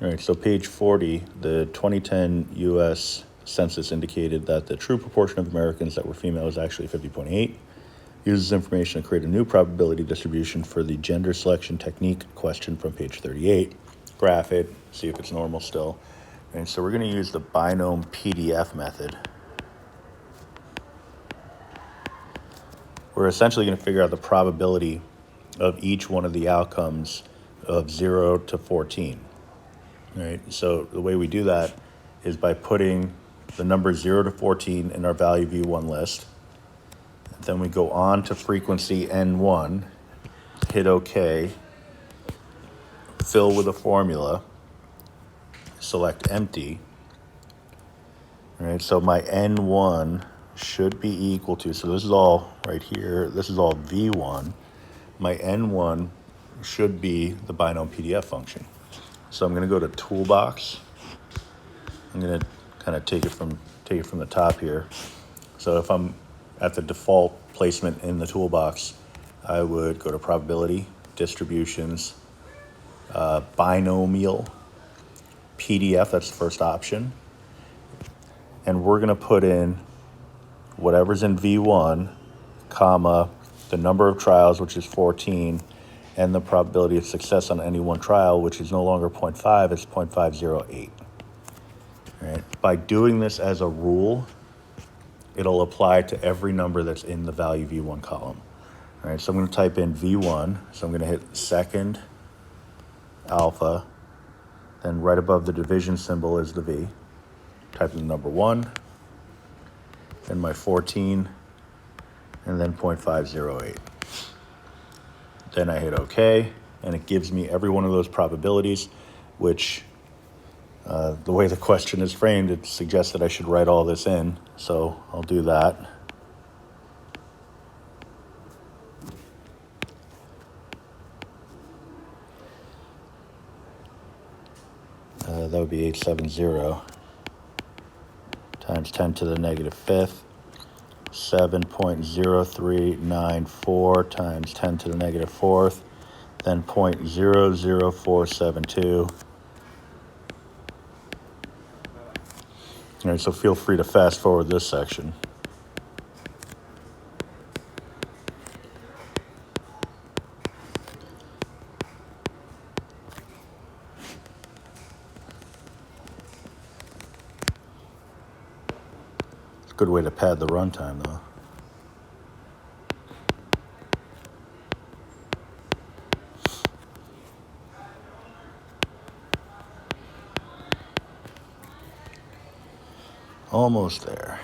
All right, so page 40, the 2010 U.S. Census indicated that the true proportion of Americans that were female is actually 50.8. Uses information to create a new probability distribution for the gender selection technique question from page 38. Graph it, see if it's normal still. And so we're going to use the binom PDF method. We're essentially going to figure out the probability of each one of the outcomes of 0 to 14. Right? So the way we do that is by putting the numbers 0 to 14 in our value v1 list. Then we go on to frequency N1, hit OK, fill with a formula, select empty. All right, so my N1 should be equal to, so this is all right here, this is all V1. My N1 should be the binom PDF function. So I'm going to go to Toolbox. I'm going to kind of take it from the top here. So if I'm at the default placement in the toolbox, I would go to Probability, Distributions, Binomial, PDF, that's the first option. And we're going to put in whatever's in V1, comma, the number of trials, which is 14, and the probability of success on any one trial, which is no longer 0.5, it's 0.508. Right? By doing this as a rule, it'll apply to every number that's in the value V1 column. All right, so I'm going to type in V1, so I'm going to hit second alpha, then right above the division symbol is the V. Type in the number 1, then my 14, and then 0.508. Then I hit OK, and it gives me every one of those probabilities, which the way the question is framed, it suggests that I should write all this in, so I'll do that. That would be 870 times 10 to the negative fifth, 7.0394 times 10 to the negative fourth, then 0.00472. All right, so feel free to fast forward this section. It's a good way to pad the runtime, though. Almost there.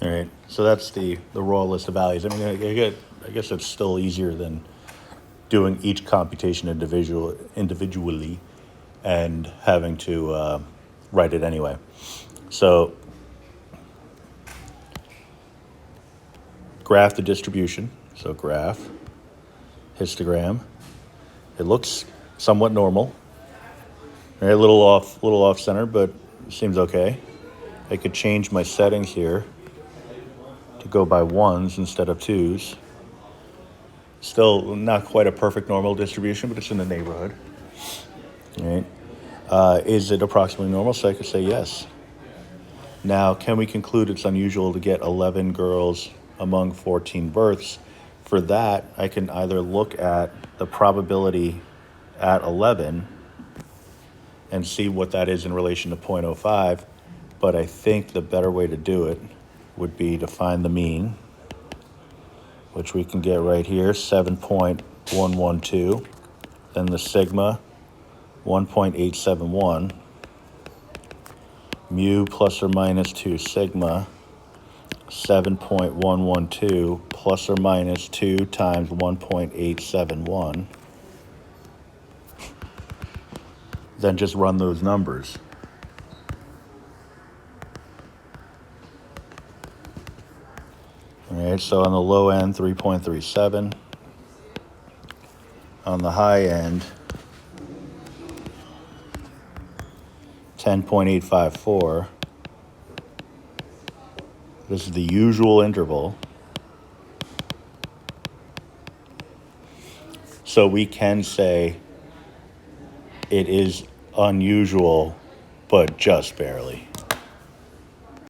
All right, so that's the raw list of values. I mean, I guess it's still easier than doing each computation individually and having to write it anyway. So graph the distribution. So graph, histogram. It looks somewhat normal. Right, a little off center, but it seems okay. I could change my settings here to go by ones instead of twos. Still not quite a perfect normal distribution, but it's in the neighborhood. Right? Is it approximately normal? So I could say yes. Now, can we conclude it's unusual to get 11 girls among 14 births? For that, I can either look at the probability at 11 and see what that is in relation to 0.05, but I think the better way to do it would be to find the mean, which we can get right here, 7.112, then the sigma, 1.871, mu plus or minus 2 sigma, 7.112 plus or minus 2 times 1.871. Then just run those numbers. All right, so on the low end, 3.37. On the high end, 10.854. This is the usual interval. So we can say it is unusual, but just barely.